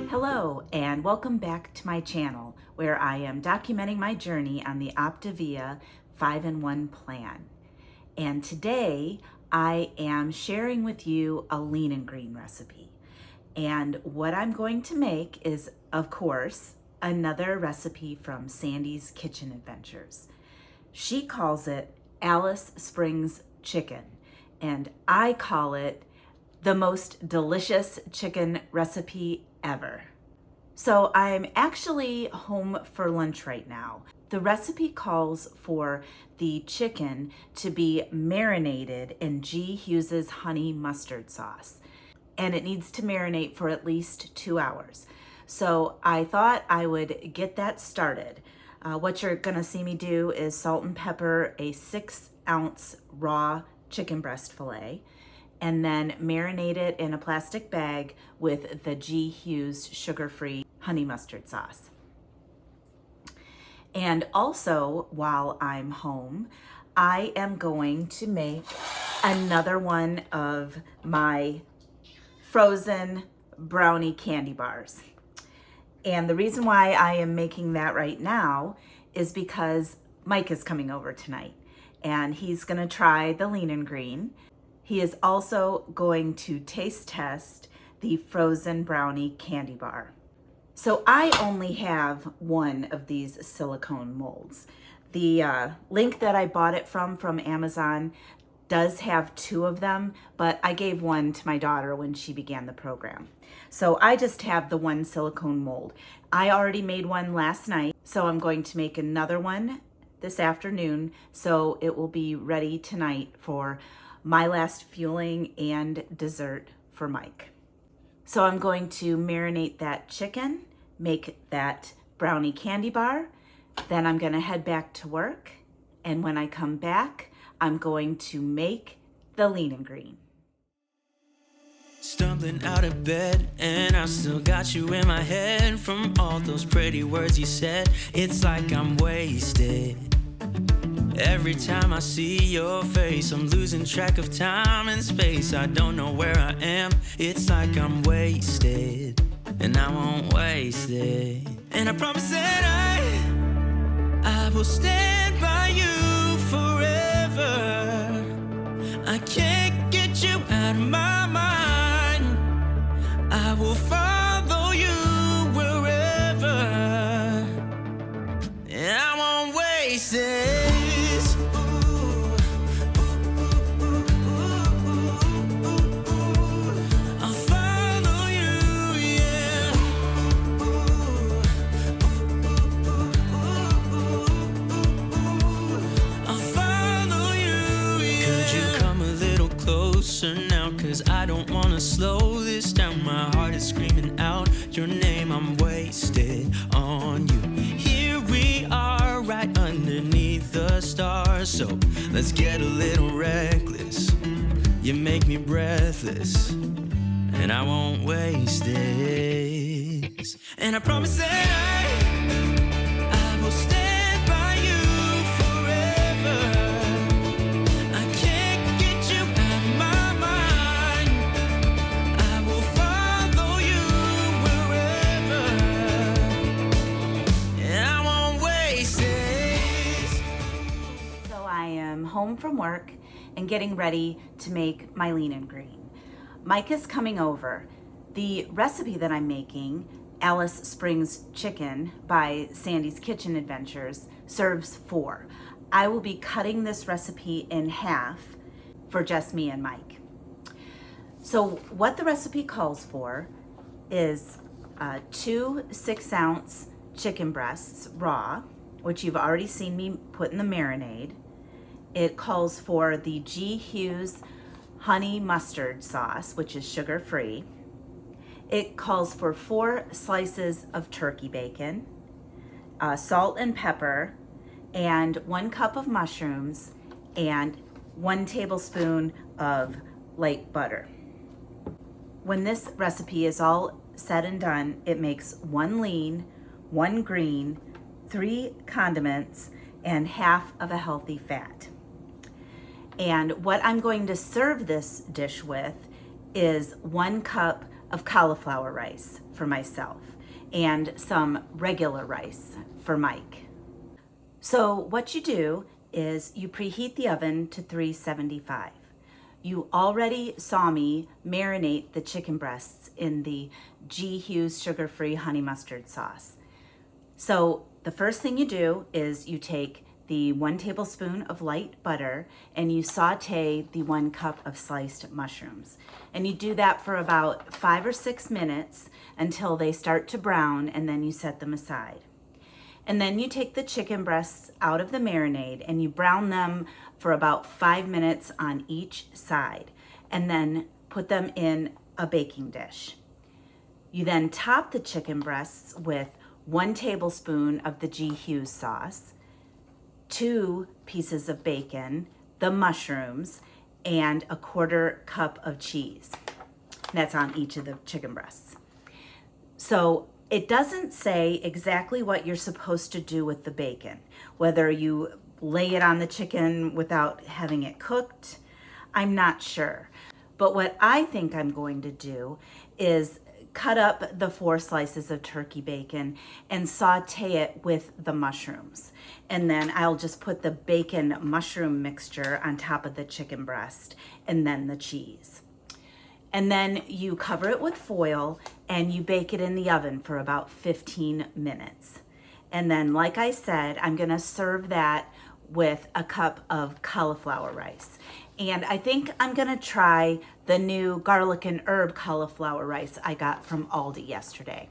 Hello and welcome back to my channel where I am documenting my journey on the Optavia 5-in-1 plan. And today I am sharing with you a lean and green recipe. And what I'm going to make is, of course, another recipe from Sandy's Kitchen Adventures. She calls it Alice Springs chicken, and I call it the most delicious chicken recipe ever. So I'm actually home for lunch right now. The recipe calls for the chicken to be marinated in G. Hughes's honey mustard sauce, and it needs to marinate for at least 2 hours. So I thought I would get that started. What you're gonna see me do is salt and pepper a 6-ounce raw chicken breast fillet, and then marinate it in a plastic bag with the G. Hughes sugar-free honey mustard sauce. And also, while I'm home, I am going to make another one of my frozen brownie candy bars. And the reason why I am making that right now is because Mike is coming over tonight and he's gonna try the lean and green. He is also going to taste test the frozen brownie candy bar. So I only have one of these silicone molds. The link that I bought it from Amazon does have 2 of them, but I gave one to my daughter when she began the program. So I just have the one silicone mold. I already made one last night, so I'm going to make another one this afternoon, so it will be ready tonight for my last fueling and dessert for Mike. So I'm going to marinate that chicken, make that brownie candy bar, then I'm gonna head back to work, and when I come back, I'm going to make the lean and green. Stumbling out of bed, and I still got you in my head from all those pretty words you said. It's like I'm wasted. Every time I see your face, I'm losing track of time and space. I don't know where I am. It's like I'm wasted, and I won't waste it. And I promise that I will stand by you forever. I can't get you out of my mind. I will follow you wherever, and I won't waste it. I'll follow you, yeah. I'll follow you, yeah. Could you come a little closer now? 'Cause I don't wanna slow this down. My heart is screaming out your name. I'm wasted on you. Here we are right underneath the stars. So let's get a little reckless. You make me breathless, and I won't waste this. And I promise that I will stand by you forever. I can't get you out of my mind. I will follow you wherever, and I won't waste this. So I am home from work and getting ready to make my lean and green. Mike is coming over. The recipe that I'm making, Alice Springs chicken by Sandy's Kitchen Adventures, serves 4. I will be cutting this recipe in half for just me and Mike. So what the recipe calls for is 2 6-ounce chicken breasts raw, which you've already seen me put in the marinade. It calls for the G. Hughes honey mustard sauce, which is sugar-free. It calls for 4 slices of turkey bacon, salt and pepper, and 1 cup of mushrooms, and 1 tablespoon of light butter. When this recipe is all said and done, it makes 1 lean, 1 green, 3 condiments, and half of a healthy fat. And what I'm going to serve this dish with is 1 cup of cauliflower rice for myself and some regular rice for Mike. So what you do is you preheat the oven to 375. You already saw me marinate the chicken breasts in the G. Hughes sugar-free honey mustard sauce. So the first thing you do is you take the 1 tablespoon of light butter and you saute the 1 cup of sliced mushrooms. And you do that for about 5 or 6 minutes until they start to brown, and then you set them aside. And then you take the chicken breasts out of the marinade and you brown them for about 5 minutes on each side, and then put them in a baking dish. You then top the chicken breasts with 1 tablespoon of the G. Hughes sauce, 2 pieces of bacon, the mushrooms, and a 1/4 cup of cheese. That's on each of the chicken breasts. So it doesn't say exactly what you're supposed to do with the bacon, whether you lay it on the chicken without having it cooked. I'm not sure. But what I think I'm going to do is cut up the 4 slices of turkey bacon and saute it with the mushrooms. And then I'll just put the bacon mushroom mixture on top of the chicken breast and then the cheese. And then you cover it with foil and you bake it in the oven for about 15 minutes. And then, like I said, I'm gonna serve that with a cup of cauliflower rice. And I think I'm gonna try the new garlic and herb cauliflower rice I got from Aldi yesterday.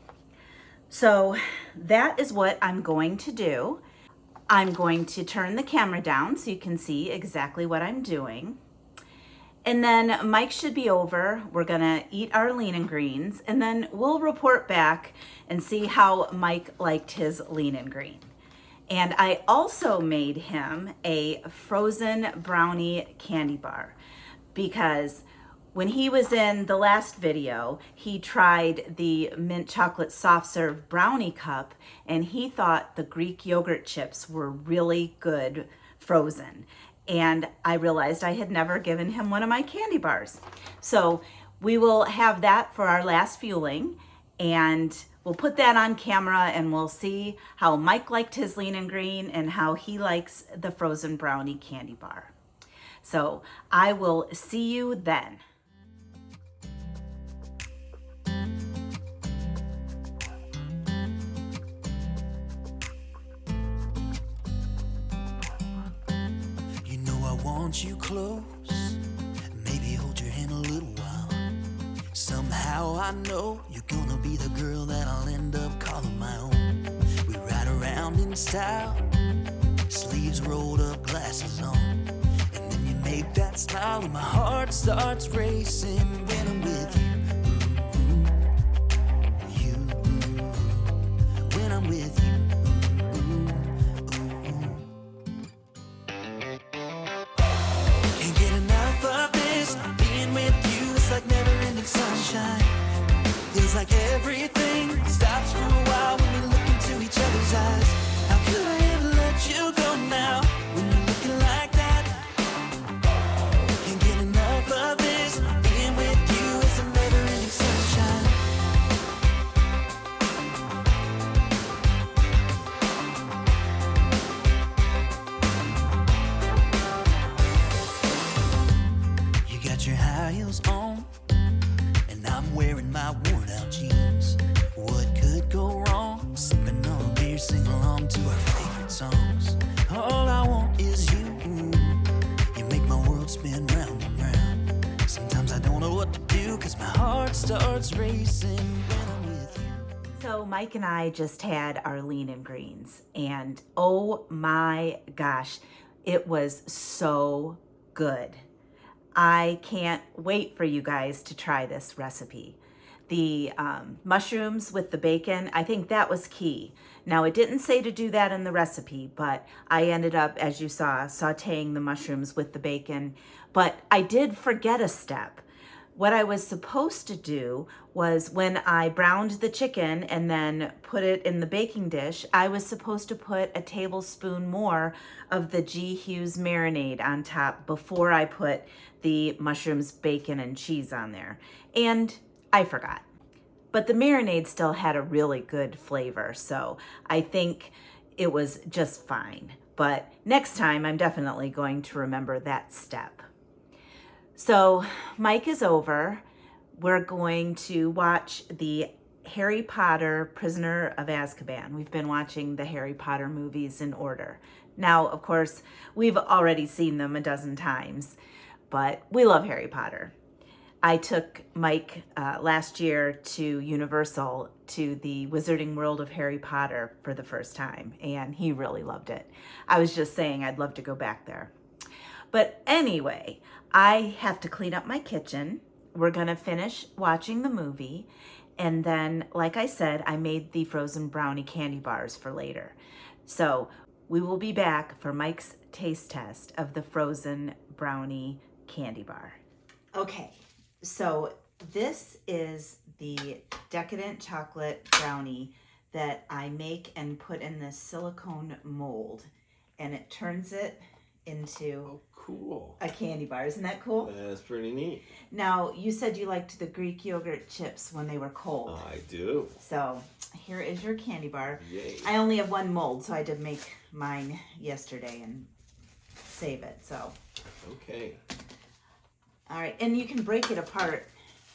So that is what I'm going to do. I'm going to turn the camera down so you can see exactly what I'm doing. And then Mike should be over. We're gonna eat our lean and greens, and then we'll report back and see how Mike liked his lean and green. And I also made him a frozen brownie candy bar, because when he was in the last video, he tried the mint chocolate soft serve brownie cup and he thought the Greek yogurt chips were really good frozen. And I realized I had never given him one of my candy bars. So we will have that for our last fueling, and we'll put that on camera and we'll see how Mike liked his lean and green and how he likes the frozen brownie candy bar. So I will see you then. Want you close, maybe hold your hand a little while. Somehow I know you're gonna be the girl that I'll end up calling my own. We ride around in style, sleeves rolled up, glasses on, and then you make that smile and my heart starts racing when I'm with you. When I'm with you. Sunshine. Feels like everything stops for a while when we look into each other's eyes. How could I ever let you go now when you're looking like that? Can't get enough of this. Being with you is a never-ending sunshine. You got your high heels on, I'm wearing my worn out jeans. What could go wrong? Sipping on a beer, sing along to our favorite songs. All I want is you. You make my world spin round and round. Sometimes I don't know what to do, cause my heart starts racing when I'm with you. So Mike and I just had our lean and greens, and oh my gosh, it was so good. I can't wait for you guys to try this recipe. The mushrooms with the bacon, I think that was key. Now, it didn't say to do that in the recipe, but I ended up, as you saw, sauteing the mushrooms with the bacon. But I did forget a step. what I was supposed to do was when I browned the chicken and then put it in the baking dish, I was supposed to put a tablespoon more of the G. Hughes marinade on top before I put the mushrooms, bacon, and cheese on there. And I forgot. But the marinade still had a really good flavor, so I think it was just fine. But next time, I'm definitely going to remember that step. So Mike is over. We're going to watch the Harry Potter Prisoner of Azkaban. We've been watching the Harry Potter movies in order. Now, of course, we've already seen them a dozen times, but we love Harry Potter. I took Mike last year to Universal to the Wizarding World of Harry Potter for the first time, and he really loved it. I was just saying I'd love to go back there. But anyway, I have to clean up my kitchen. We're gonna finish watching the movie. And then, like I said, I made the frozen brownie candy bars for later. So we will be back for Mike's taste test of the frozen brownie candy bar. Okay, so this is the decadent chocolate brownie that I make and put in this silicone mold. And it turns it into cool. A candy bar. Isn't that cool? That's pretty neat. Now, you said you liked the Greek yogurt chips when they were cold. I do. So here is your candy bar. Yay. I only have one mold, so I did make mine yesterday and save it. So. Okay. All right, and you can break it apart.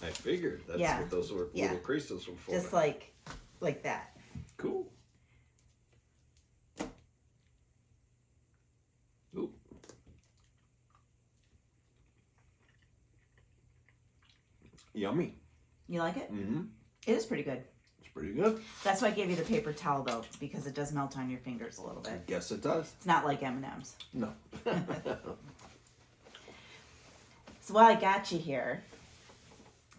I figured. That's what those were little crystals were for. Just like that. Cool. Ooh. Yummy. You like it? Mm-hmm. It is pretty good. It's pretty good. That's why I gave you the paper towel, though, because it does melt on your fingers a little bit. I guess it does. It's not like M&M's. No. So while I got you here,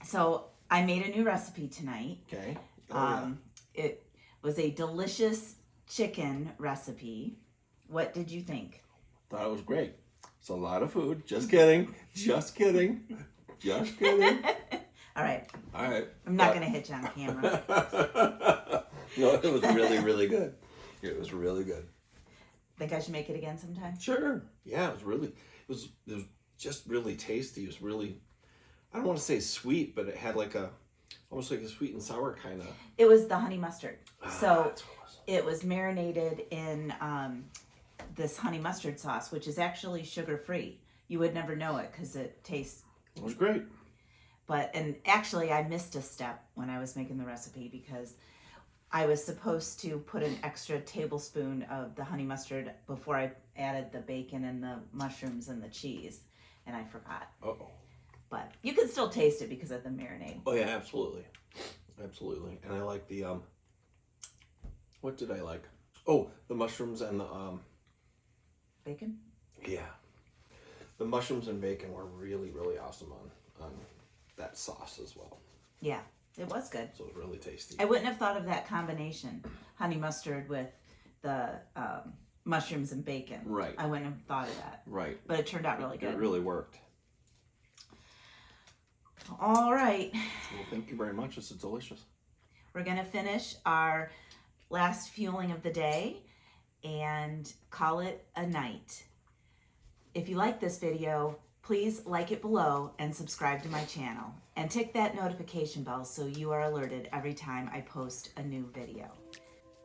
so I made a new recipe tonight. Okay. It was a delicious chicken recipe. What did you think? Thought it was great. It's a lot of food. Just kidding. Just kidding. Just kidding. All right. All right. I'm not going to hit you on camera. No, it was really, really good. It was really good. Think I should make it again sometime? Sure. Yeah, it was just really tasty. It was really, I don't want to say sweet, but it had almost like a sweet and sour kind of. It was the honey mustard. So that's awesome. It was marinated in this honey mustard sauce, which is actually sugar-free. You would never know it because it tastes. It was great. And actually I missed a step when I was making the recipe because I was supposed to put an extra tablespoon of the honey mustard before I added the bacon and the mushrooms and the cheese, and I forgot. Uh-oh. But you can still taste it because of the marinade. Oh yeah, absolutely. Absolutely. And I like the, what did I like? Oh, the mushrooms and the, Bacon? yeah. The mushrooms and bacon were really, really awesome on that sauce as well. Yeah, it was good. So it was really tasty. I wouldn't have thought of that combination, honey mustard with the mushrooms and bacon. Right. I wouldn't have thought of that. Right. But it turned out really good. It really worked. All right. Well, thank you very much. This is delicious. We're going to finish our last fueling of the day and call it a night. If you like this video, please like it below and subscribe to my channel. And tick that notification bell so you are alerted every time I post a new video.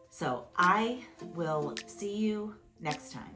So I will see you next time.